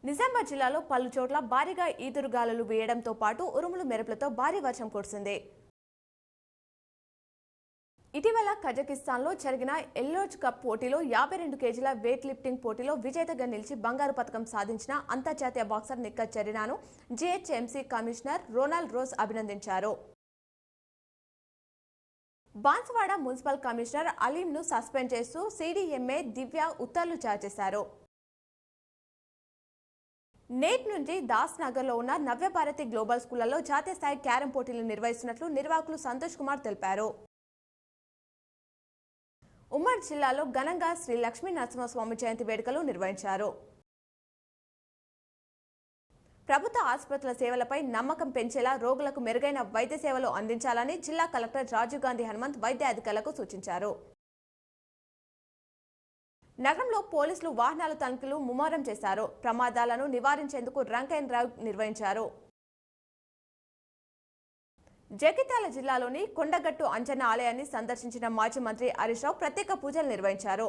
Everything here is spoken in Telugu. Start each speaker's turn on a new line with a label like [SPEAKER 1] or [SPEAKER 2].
[SPEAKER 1] నిజామాబాద్ జిల్లాలో పలు చోట్ల భారీగా ఈదురుగాలులు వీయడంతో పాటు ఉరుములు మెరుపులతో భారీ వర్షం కురిసింది. ఇటీవల కజకిస్తాన్లో జరిగిన ఎల్లోజ్ కప్ పోటీలో 52 కేజీల వెయిట్ లిఫ్టింగ్ పోటీలో విజేతగా నిలిచి బంగారు పతకం సాధించిన అంతర్జాతీయ బాక్సర్ నిక్కత్ జరీనాను జీహెచ్ఎంసీ కమిషనర్ రోనాల్డ్ రోజ్ అభినందించారు. బాన్సువాడ మున్సిపల్ కమిషనర్ అలీంను సస్పెండ్ చేస్తూ సీడీఎంఏ దివ్య ఉత్తర్వులు జారీ చేశారు. నేటి నుంచి దాస్ నగర్లో ఉన్న నవ్యభారతి గ్లోబల్ స్కూళ్లలో జాతీయ స్థాయి క్యారం పోటీలు నిర్వహిస్తున్నట్లు నిర్వాహకులు సంతోష్ కుమార్ తెలిపారు. ఉమ్మడి జిల్లాలో ఘనంగా శ్రీ లక్ష్మీ నరసింహస్వామి జయంతి వేడుకలు నిర్వహించారు. ప్రభుత్వ ఆసుపత్రుల సేవలపై నమ్మకం పెంచేలా రోగులకు మెరుగైన వైద్య సేవలు అందించాలని జిల్లా కలెక్టర్ రాజీవ్ గాంధీ హనుమంత్ వైద్య అధికారులకు సూచించారు. నగరంలో పోలీసులు వాహనాల తనిఖీలు ముమ్మరం చేశారు. ప్రమాదాలను నివారించేందుకు డ్రంక్ అండ్ డ్రైవ్ నిర్వహించారు. జగిత్యాల జిల్లాలోని కొండగట్టు అంజన్న ఆలయాన్ని సందర్శించిన మాజీ మంత్రి హరీష్ రావు ప్రత్యేక పూజలు నిర్వహించారు.